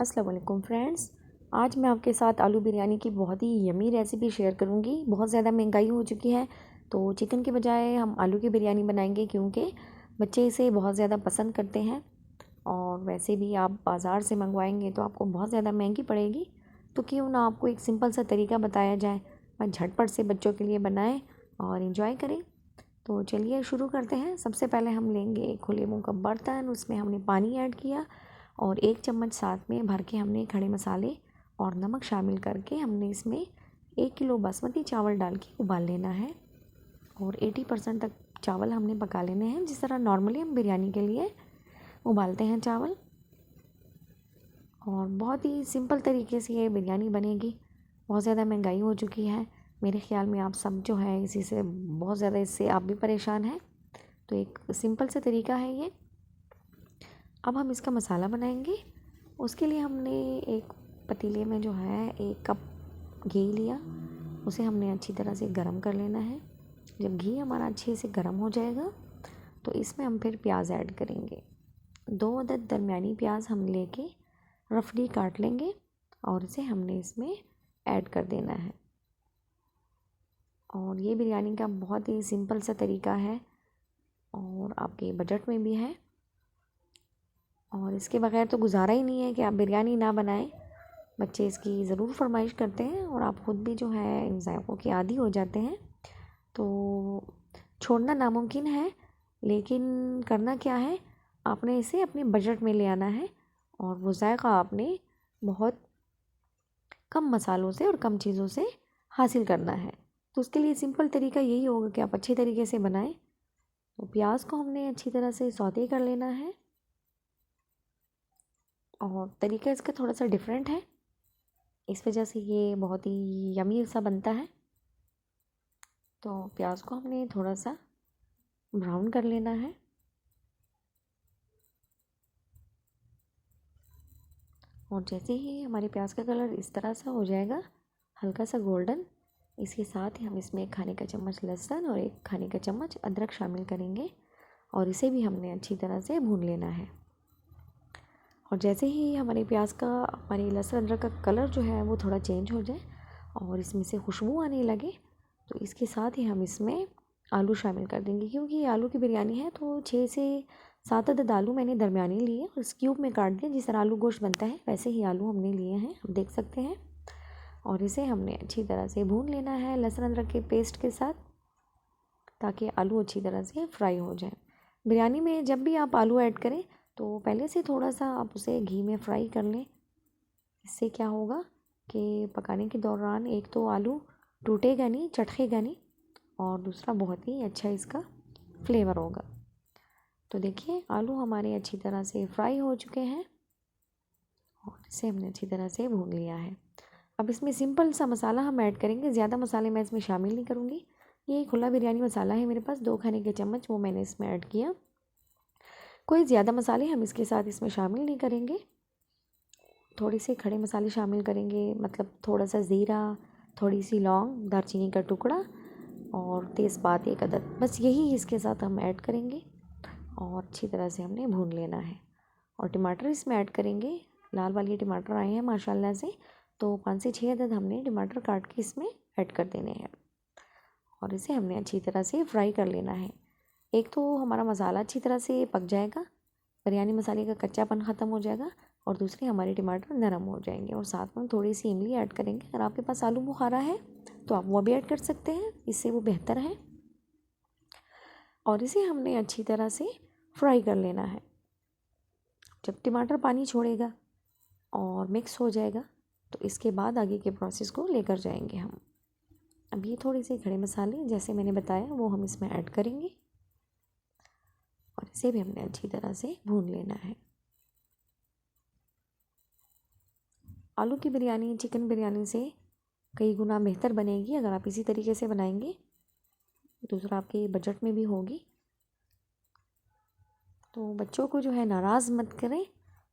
अस्सलाम वालेकुम फ्रेंड्स। आज मैं आपके साथ आलू बिरयानी की बहुत ही यमी रेसिपी शेयर करूंगी। बहुत ज़्यादा महंगाई हो चुकी है तो चिकन के बजाय हम आलू की बिरयानी बनाएंगे क्योंकि बच्चे इसे बहुत ज़्यादा पसंद करते हैं। और वैसे भी आप बाज़ार से मंगवाएंगे तो आपको बहुत ज़्यादा महंगी पड़ेगी। तो क्यों ना आपको एक सिंपल सा तरीका बताया जाए और झटपट से बच्चों के लिए बनाएं और इन्जॉय करें। तो चलिए शुरू करते हैं। सबसे पहले हम लेंगे एक खुले मुँह का बर्तन, उसमें हमने पानी ऐड किया और 1 चम्मच साथ में भर के हमने खड़े मसाले और नमक शामिल करके हमने इसमें 1 किलो बासमती चावल डाल के उबाल लेना है। और 80% तक चावल हमने पका लेने हैं, जिस तरह नॉर्मली हम बिरयानी के लिए उबालते हैं चावल। और बहुत ही सिंपल तरीके से ये बिरयानी बनेगी। बहुत ज़्यादा महंगाई हो चुकी है, मेरे ख़्याल में आप सब जो है इसी से बहुत ज़्यादा, इससे आप भी परेशान हैं। तो एक सिंपल सा तरीका है ये। अब हम इसका मसाला बनाएंगे। उसके लिए हमने एक पतीले में जो है 1 कप घी लिया, उसे हमने अच्छी तरह से गर्म कर लेना है। जब घी हमारा अच्छे से गर्म हो जाएगा तो इसमें हम फिर प्याज ऐड करेंगे। 2 अदद दरमियानी प्याज हम लेके रफली काट लेंगे और इसे हमने इसमें ऐड कर देना है। और ये बिरयानी का बहुत ही सिंपल सा तरीका है और आपके बजट में भी है। और इसके बगैर तो गुजारा ही नहीं है कि आप बिरयानी ना बनाएं। बच्चे इसकी ज़रूर फरमाइश करते हैं और आप ख़ुद भी जो है इन ज़ायक़ों के आदी हो जाते हैं। तो छोड़ना नामुमकिन है, लेकिन करना क्या है, आपने इसे अपने बजट में ले आना है और वो ज़ायक़ा आपने बहुत कम मसालों से और कम चीज़ों से हासिल करना है। तो उसके लिए सिंपल तरीका यही होगा कि आप अच्छी तरीके से बनाएं। तो प्याज को हमने अच्छी तरह से सौते कर लेना है और तरीका इसका थोड़ा सा डिफरेंट है, इस वजह से ये बहुत ही यमी सा बनता है। तो प्याज को हमने थोड़ा सा ब्राउन कर लेना है। और जैसे ही हमारे प्याज का कलर इस तरह सा हो जाएगा, हल्का सा गोल्डन, इसके साथ ही हम इसमें 1 खाने का चम्मच लहसुन और 1 खाने का चम्मच अदरक शामिल करेंगे और इसे भी हमने अच्छी तरह से भून लेना है। और जैसे ही हमारे प्याज का, हमारे लहसुन अदरक का कलर जो है वो थोड़ा चेंज हो जाए और इसमें से खुशबू आने लगे, तो इसके साथ ही हम इसमें आलू शामिल कर देंगे। क्योंकि ये आलू की बिरयानी है तो 6 से 7 अदद आलू मैंने दरमियानी लिए और इस क्यूब में काट दिया। जिस तरह आलू गोश्त बनता है वैसे ही आलू हमने लिए हैं, हम देख सकते हैं। और इसे हमने अच्छी तरह से भून लेना है लहसुन अदरक के पेस्ट के साथ, ताकि आलू अच्छी तरह से फ्राई हो जाए। बिरयानी में जब भी आप आलू ऐड करें तो पहले से थोड़ा सा आप उसे घी में फ्राई कर लें। इससे क्या होगा कि पकाने के दौरान एक तो आलू टूटेगा नहीं, चटकेगा नहीं, और दूसरा बहुत ही अच्छा इसका फ्लेवर होगा। तो देखिए आलू हमारे अच्छी तरह से फ्राई हो चुके हैं और इसे हमने अच्छी तरह से भून लिया है। अब इसमें सिंपल सा मसाला हम ऐड करेंगे, ज़्यादा मसाले मैं इसमें शामिल नहीं करूँगी। ये खुला बिरयानी मसाला है मेरे पास, 2 खाने के चम्मच, वो मैंने इसमें ऐड किया। कोई ज़्यादा मसाले हम इसके साथ इसमें शामिल नहीं करेंगे। थोड़े से खड़े मसाले शामिल करेंगे, मतलब थोड़ा सा ज़ीरा, थोड़ी सी लौंग, दालचीनी का टुकड़ा और तेज़पात 1 अदद, बस यही इसके साथ हम ऐड करेंगे और अच्छी तरह से हमने भून लेना है। और टमाटर इसमें ऐड करेंगे। लाल वाले टमाटर आए हैं माशाल्लाह से, तो 5 से 6 अदद हमने टमाटर काट के इसमें ऐड कर देने हैं और इसे हमने अच्छी तरह से फ्राई कर लेना है। एक तो हमारा मसाला अच्छी तरह से पक जाएगा, बिरयानी मसाले का कच्चापन ख़त्म हो जाएगा, और दूसरे हमारे टमाटर नरम हो जाएंगे। और साथ में थोड़ी सी इमली ऐड करेंगे। अगर आपके पास आलू बुखारा है तो आप वो भी ऐड कर सकते हैं, इससे वो बेहतर है। और इसे हमने अच्छी तरह से फ्राई कर लेना है। जब टमाटर पानी छोड़ेगा और मिक्स हो जाएगा तो इसके बाद आगे के प्रोसेस को लेकर जाएंगे हम। अब ये थोड़े से खड़े मसाले जैसे मैंने बताया वो हम इसमें ऐड करेंगे और इसे भी हमने अच्छी तरह से भून लेना है। आलू की बिरयानी चिकन बिरयानी से कई गुना बेहतर बनेगी अगर आप इसी तरीके से बनाएंगे। दूसरा आपके बजट में भी होगी। तो बच्चों को जो है नाराज़ मत करें,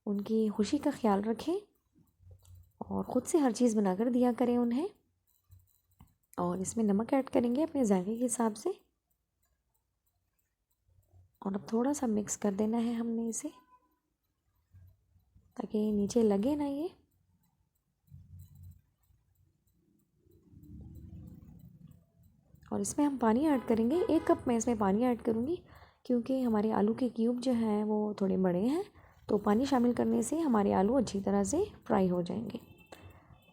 उनकी खुशी का ख्याल रखें और ख़ुद से हर चीज़ बनाकर दिया करें उन्हें। और इसमें नमक ऐड करेंगे अपने जायके के हिसाब से। और अब थोड़ा सा मिक्स कर देना है हमने इसे, ताकि नीचे लगे ना ये। और इसमें हम पानी ऐड करेंगे। 1 कप मैं इसमें पानी ऐड करूँगी क्योंकि हमारे आलू के क्यूब जो हैं वो थोड़े बड़े हैं, तो पानी शामिल करने से हमारे आलू अच्छी तरह से फ्राई हो जाएंगे।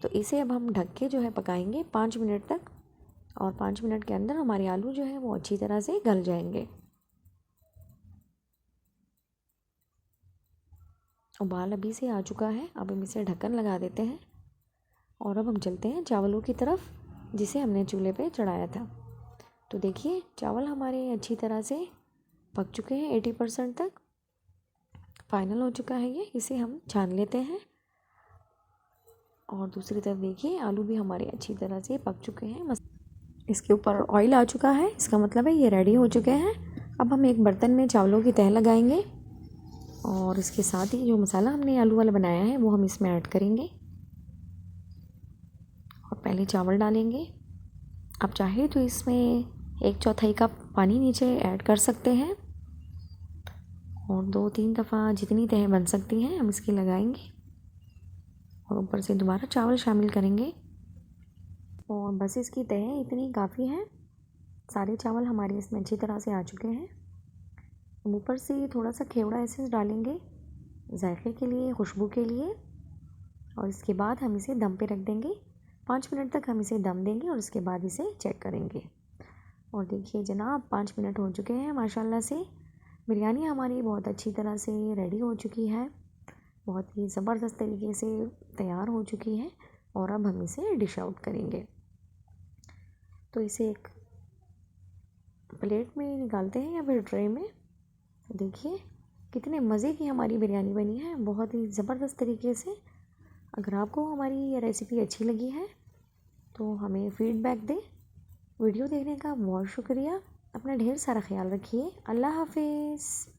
तो इसे अब हम ढक के जो है पकाएंगे 5 मिनट तक, और 5 मिनट के अंदर हमारे आलू जो है वो अच्छी तरह से गल जाएंगे। उबाल अभी से आ चुका है। अब हम इसे ढक्कन लगा देते हैं और अब हम चलते हैं चावलों की तरफ जिसे हमने चूल्हे पे चढ़ाया था। तो देखिए चावल हमारे अच्छी तरह से पक चुके हैं 80% तक। फाइनल हो चुका है ये। इसे हम छान लेते हैं। और दूसरी तरफ देखिए आलू भी हमारे अच्छी तरह से पक चुके हैं। इसके ऊपर ऑयल आ चुका है, इसका मतलब है ये रेडी हो चुके हैं। अब हम एक बर्तन में चावलों की तह लगाएंगे और इसके साथ ही जो मसाला हमने आलू वाला बनाया है वो हम इसमें ऐड करेंगे। और पहले चावल डालेंगे। आप चाहे तो इसमें 1/4 कप पानी नीचे ऐड कर सकते हैं और 2-3 दफ़ा जितनी तह बन सकती हैं हम इसकी लगाएंगे और ऊपर से दोबारा चावल शामिल करेंगे। और बस इसकी तह इतनी काफ़ी है। सारे चावल हमारे इसमें अच्छी तरह से आ चुके हैं। ऊपर से थोड़ा सा केवड़ा एसेंस डालेंगे जायके के लिए, खुशबू के लिए। और इसके बाद हम इसे दम पे रख देंगे। 5 मिनट तक हम इसे दम देंगे और उसके बाद इसे चेक करेंगे। और देखिए जनाब 5 मिनट हो चुके हैं माशाल्लाह से। बिरयानी हमारी बहुत अच्छी तरह से रेडी हो चुकी है, बहुत ही ज़बरदस्त तरीके से तैयार हो चुकी है। और अब हम इसे डिश आउट करेंगे। तो इसे एक प्लेट में निकालते हैं या फिर ट्रे में। देखिए कितने मज़े की हमारी बिरयानी बनी है, बहुत ही ज़बरदस्त तरीके से। अगर आपको हमारी ये रेसिपी अच्छी लगी है तो हमें फ़ीडबैक दें। वीडियो देखने का बहुत शुक्रिया। अपना ढेर सारा ख्याल रखिए। अल्लाह हाफिज़।